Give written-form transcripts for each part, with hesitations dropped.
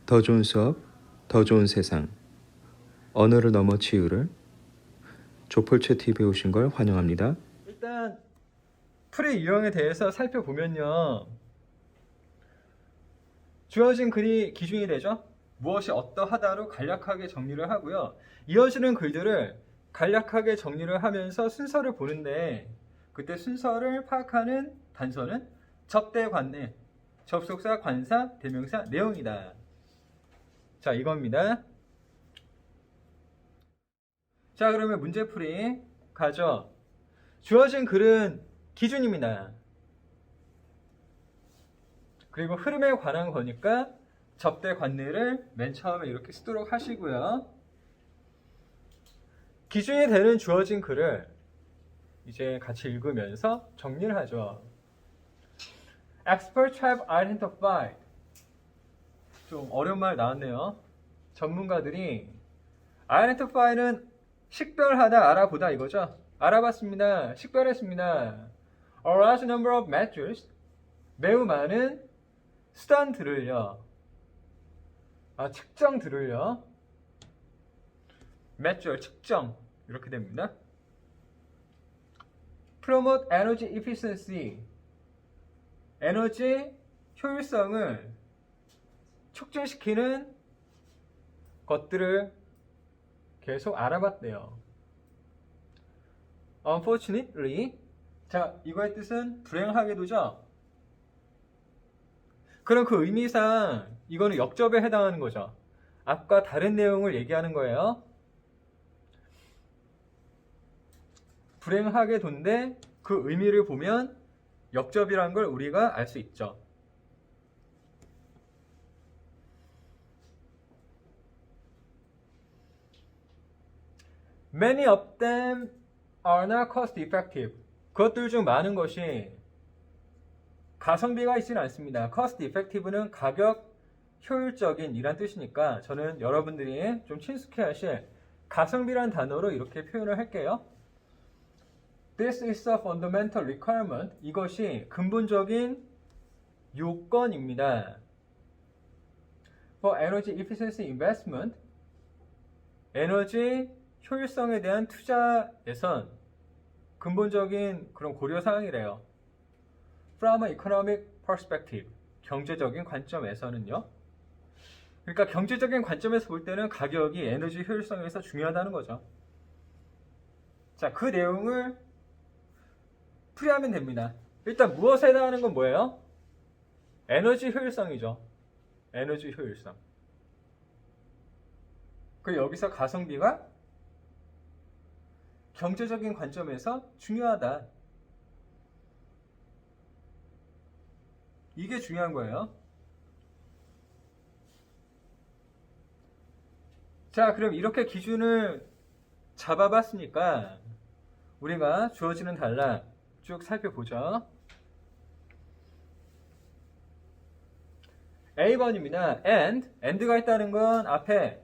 더 좋은 수업, 더 좋은 세상. 언어를 넘어 치유를. 조폴체 TV에 오신 걸 환영합니다. 일단 풀의 유형에 대해서 살펴보면요. 주어진 글이 기준이 되죠. 무엇이 어떠하다로 간략하게 정리를 하고요. 이어지는 글들을 간략하게 정리를 하면서 순서를 보는데 그때 순서를 파악하는 단서는 접대, 관내, 접속사, 관사, 대명사, 내용이다. 자, 이겁니다. 자, 그러면 문제풀이 가죠. 주어진 글은 기준입니다. 그리고 흐름에 관한 거니까 접대 관내를 맨 처음에 이렇게 쓰도록 하시고요. 기준이 되는 주어진 글을 이제 같이 읽으면서 정리를 하죠. Experts have identified. 좀 어려운 말 나왔네요. 전문가들이 identify는 식별하다, 알아보다 이거죠. 알아봤습니다. 식별했습니다. A large number of measures. 매우 많은 수단들을요. 측정들을요. measure, 측정. 이렇게 됩니다. Promote energy efficiency. 에너지 효율성을 촉진시키는 것들을 계속 알아봤대요. Unfortunately. 자, 이거의 뜻은 불행하게도죠. 그럼 그 의미상 이거는 역접에 해당하는 거죠. 앞과 다른 내용을 얘기하는 거예요. 불행하게도인데 그 의미를 보면 역접이란 걸 우리가 알 수 있죠. Many of them are not cost effective. 그것들 중 많은 것이 가성비가 있지는 않습니다. cost effective는 가격 효율적인 이란 뜻이니까 저는 여러분들이 좀 친숙해 하실 가성비란 단어로 이렇게 표현을 할게요. This is a fundamental requirement. 이것이 근본적인 요건입니다. For energy efficiency investment. 에너지 효율성에 대한 투자에선 근본적인 그런 고려사항이래요. From an economic perspective. 경제적인 관점에서는요. 그러니까 경제적인 관점에서 볼 때는 가격이 에너지 효율성에서 중요하다는 거죠. 자, 그 내용을 풀이하면 됩니다. 일단 무엇에 해당하는 건 뭐예요? 에너지 효율성이죠. 에너지 효율성. 그리고 여기서 가성비가 경제적인 관점에서 중요하다. 이게 중요한 거예요. 자, 그럼 이렇게 기준을 잡아봤으니까 우리가 주어지는 단락 쭉 살펴보죠. A번입니다. and가 있다는 건 앞에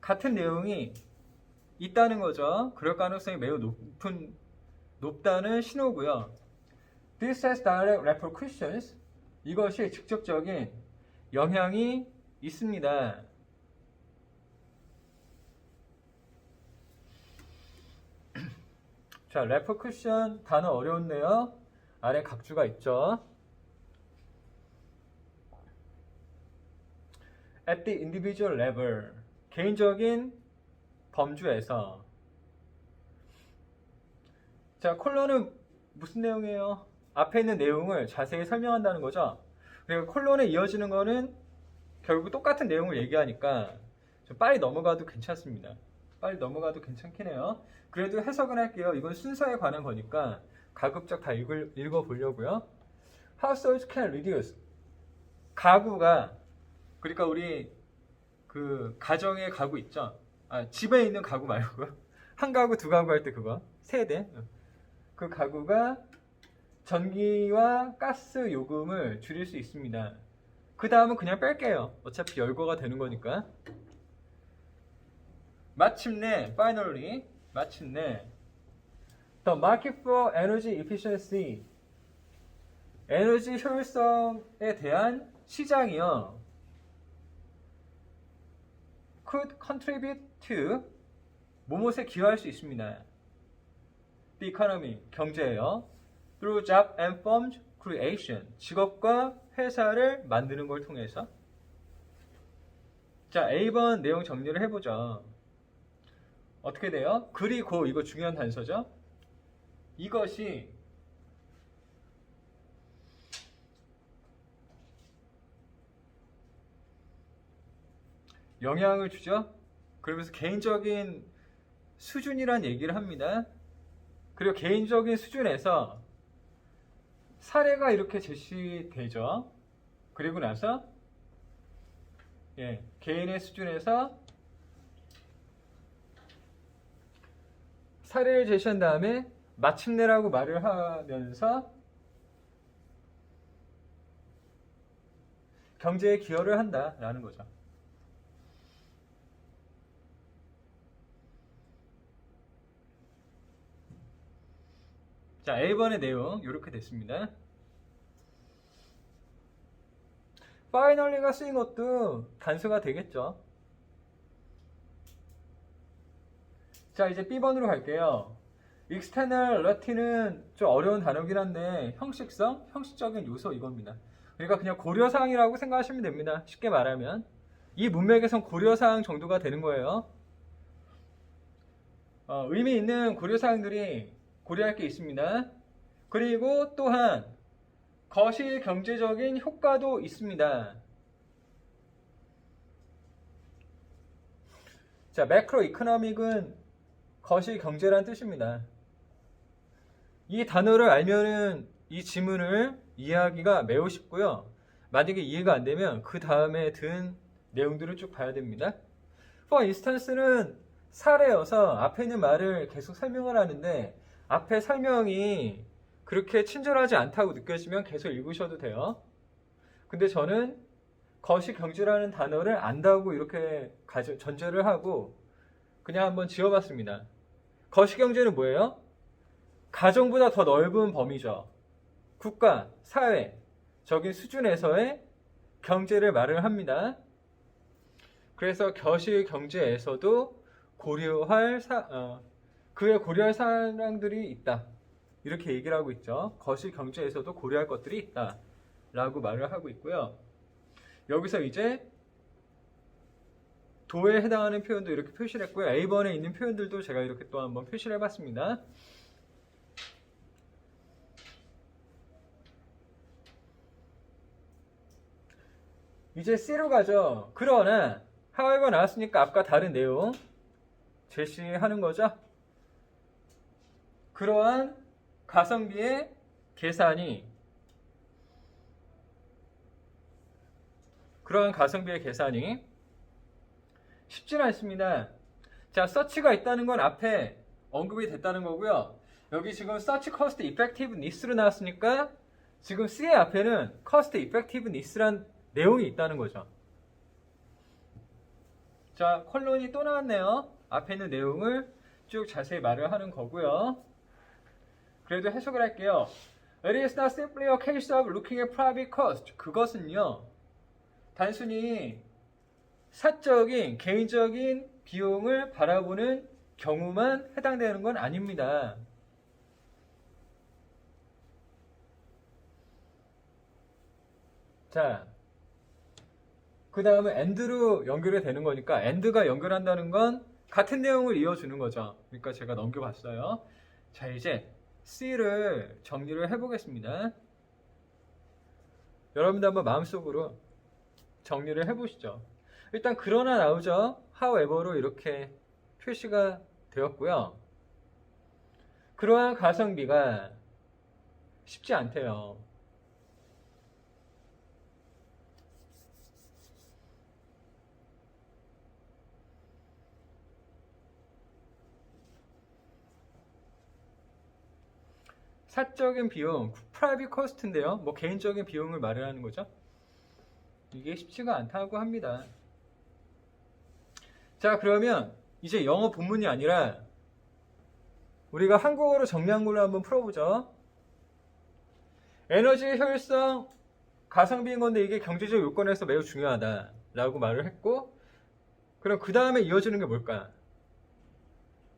같은 내용이 있다는 거죠. 그럴 가능성이 매우 높다는 신호고요. This has direct repercussions. 이것이 직접적인 영향이 있습니다. 자, repercussion 단어 어려웠네요. 아래 각주가 있죠. At the individual level. 개인적인 범주에서. 자, 콜론은 무슨 내용이에요? 앞에 있는 내용을 자세히 설명한다는 거죠. 그리고 콜론에 이어지는 거는 결국 똑같은 내용을 얘기하니까 좀 빨리 넘어가도 괜찮습니다. 빨리 넘어가도 괜찮긴 해요. 그래도 해석은 할게요. 이건 순서에 관한 거니까 가급적 다 읽어보려고요. Households can reduce. 가구가, 그러니까 우리 그 가정의 가구 있죠. 집에 있는 가구 말고요. 한 가구, 두 가구 할 때 그거. 세대. 그 가구가 전기와 가스 요금을 줄일 수 있습니다. 그 다음은 그냥 뺄게요. 어차피 열거가 되는 거니까. 마침내, finally, 마침내 The market for energy efficiency. 에너지 효율성에 대한 시장이요. could contribute to 뭐뭇에 기여할 수 있습니다. The economy, 경제예요. through job and firm creation, 직업과 회사를 만드는 걸 통해서. 자, A번 내용 정리를 해보죠. 어떻게 돼요? 그리고 이거 중요한 단서죠. 이것이 영향을 주죠. 그러면서 개인적인 수준이란 얘기를 합니다. 그리고 개인적인 수준에서 사례가 이렇게 제시되죠. 그리고 나서 개인의 수준에서 사례를 제시한 다음에 마침내라고 말을 하면서 경제에 기여를 한다라는 거죠. 자, A번의 내용 이렇게 됐습니다. finally가 쓰인 것도 단수가 되겠죠. 자, 이제 B번으로 갈게요. externality는 좀 어려운 단어긴 한데 형식성, 형식적인 요소 이겁니다. 그러니까 그냥 고려사항이라고 생각하시면 됩니다. 쉽게 말하면 이 문맥에선 고려사항 정도가 되는 거예요. 의미 있는 고려사항들이 고려할 게 있습니다. 그리고 또한 거시 경제적인 효과도 있습니다. 자, 매크로 이코노믹은 거시 경제란 뜻입니다. 이 단어를 알면은 이 지문을 이해하기가 매우 쉽고요. 만약에 이해가 안 되면 그 다음에 든 내용들을 쭉 봐야 됩니다. For instance는 사례여서 앞에 있는 말을 계속 설명을 하는데 앞에 설명이 그렇게 친절하지 않다고 느껴지면 계속 읽으셔도 돼요. 근데 저는 거시경제라는 단어를 안다고 이렇게 전제를 하고 그냥 한번 지어봤습니다. 거시경제는 뭐예요? 가정보다 더 넓은 범위죠. 국가, 사회적인 수준에서의 경제를 말을 합니다. 그래서 거시경제에서도 그에 고려할 사항들이 있다. 이렇게 얘기를 하고 있죠. 거시경제에서도 고려할 것들이 있다. 라고 말을 하고 있고요. 여기서 이제 도에 해당하는 표현도 이렇게 표시를 했고요. A번에 있는 표현들도 제가 이렇게 또 한번 표시를 해봤습니다. 이제 C로 가죠. 그러나 however 나왔으니까 앞과 다른 내용 제시하는 거죠. 그러한 가성비의 계산이 쉽지는 않습니다. 자, 서치가 있다는 건 앞에 언급이 됐다는 거고요. 여기 지금 search cost effectiveness로 나왔으니까 지금 C의 앞에는 cost effectiveness란 내용이 있다는 거죠. 자, 컬론이 또 나왔네요. 앞에 있는 내용을 쭉 자세히 말을 하는 거고요. 그래도 해석을 할게요. It is not simply a case of looking at private cost. 그것은요, 단순히 사적인, 개인적인 비용을 바라보는 경우만 해당되는 건 아닙니다. 자, 그 다음에 and로 연결이 되는 거니까 and가 연결한다는 건 같은 내용을 이어주는 거죠. 그러니까 제가 넘겨봤어요. 자, 이제 C를 정리를 해보겠습니다. 여러분도 한번 마음속으로 정리를 해보시죠. 일단 그러나 나오죠. however로 이렇게 표시가 되었고요. 그러한 가성비가 쉽지 않대요. 사적인 비용, private cost인데요. 뭐 개인적인 비용을 말하는 거죠. 이게 쉽지가 않다고 합니다. 자, 그러면 이제 영어 본문이 아니라 우리가 한국어로 정리한 걸로 한번 풀어보죠. 에너지 효율성 가성비인 건데 이게 경제적 요건에서 매우 중요하다 라고 말을 했고, 그럼 그 다음에 이어지는 게 뭘까?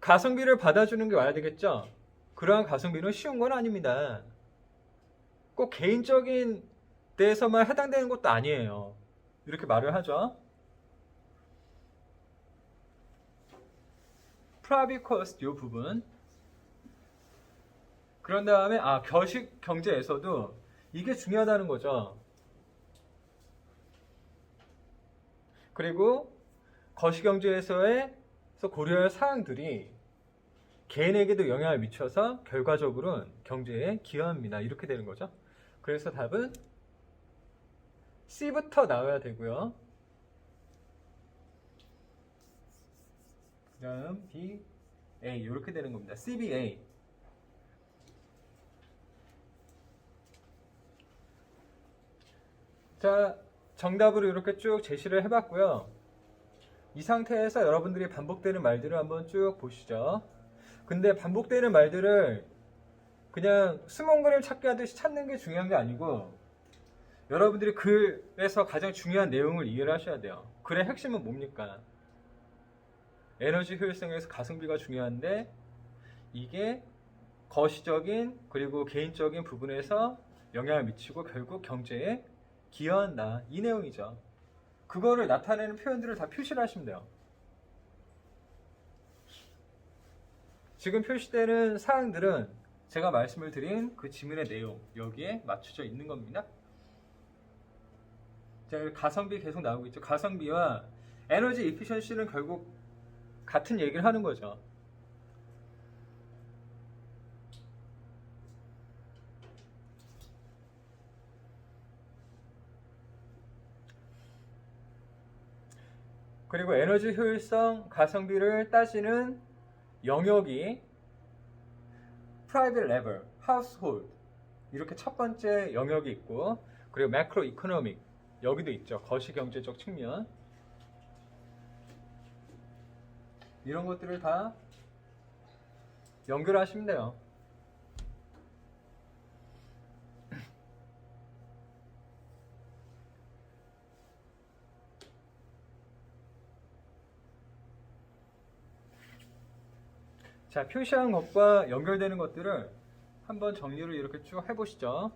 가성비를 받아주는 게 와야 되겠죠? 그러한 가성비는 쉬운 건 아닙니다. 꼭 개인적인 데에서만 해당되는 것도 아니에요. 이렇게 말을 하죠. 프라이빗 코스트 이 부분. 그런 다음에 거식 경제에서도 이게 중요하다는 거죠. 그리고 거식 경제에서 고려할 사항들이 개인에게도 영향을 미쳐서 결과적으로는 경제에 기여합니다. 이렇게 되는 거죠. 그래서 답은 C부터 나와야 되고요. 그 다음 B, A 이렇게 되는 겁니다. CBA. 자, 정답으로 이렇게 쭉 제시를 해봤고요. 이 상태에서 여러분들이 반복되는 말들을 한번 쭉 보시죠. 근데 반복되는 말들을 그냥 숨은 그림 찾기 하듯이 찾는 게 중요한 게 아니고 여러분들이 글에서 가장 중요한 내용을 이해를 하셔야 돼요. 글의 핵심은 뭡니까? 에너지 효율성에서 가성비가 중요한데 이게 거시적인 그리고 개인적인 부분에서 영향을 미치고 결국 경제에 기여한다. 이 내용이죠. 그거를 나타내는 표현들을 다 표시를 하시면 돼요. 지금 표시되는 사항들은 제가 말씀을 드린 그 지문의 내용 여기에 맞춰져 있는 겁니다. 자, 가성비 계속 나오고 있죠. 가성비와 에너지 이피션시는 결국 같은 얘기를 하는 거죠. 그리고 에너지 효율성, 가성비를 따지는 영역이 private level, household 이렇게 첫 번째 영역이 있고 그리고 macro economic 여기도 있죠. 거시경제적 측면 이런 것들을 다 연결하시면 돼요. 자, 표시한 것과 연결되는 것들을 한번 정리를 이렇게 쭉 해보시죠.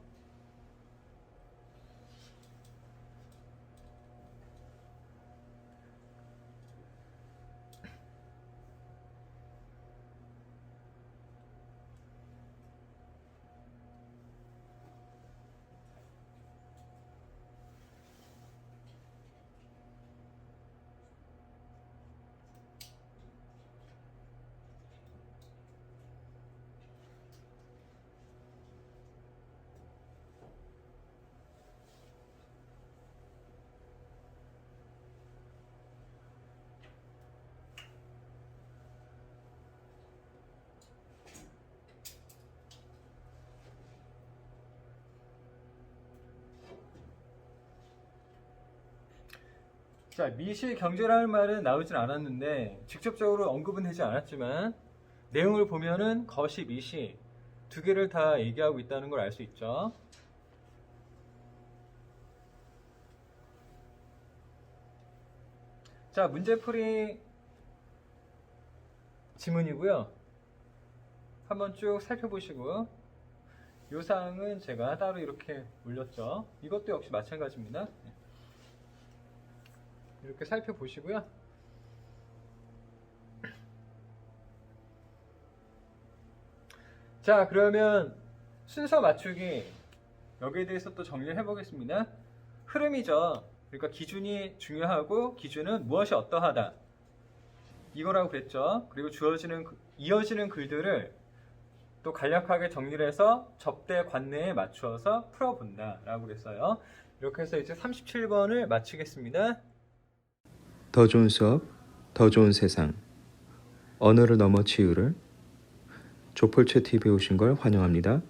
자, 미시 경제라는 말은 나오진 않았는데 직접적으로 언급은 되지 않았지만 내용을 보면은 거시, 미시 두 개를 다 얘기하고 있다는 걸 알 수 있죠. 자, 문제풀이 지문이고요. 한번 쭉 살펴보시고 이 사항은 제가 따로 이렇게 올렸죠. 이것도 역시 마찬가지입니다. 이렇게 살펴보시고요. 자, 그러면 순서 맞추기 여기에 대해서 또 정리를 해보겠습니다. 흐름이죠. 그러니까 기준이 중요하고 기준은 무엇이 어떠하다 이거라고 그랬죠. 그리고 이어지는 글들을 또 간략하게 정리를 해서 접대 관내에 맞추어서 풀어본다 라고 그랬어요. 이렇게 해서 이제 37번을 마치겠습니다. 더 좋은 수업, 더 좋은 세상. 언어를 넘어 치유를 조폴체 TV에 오신 걸 환영합니다.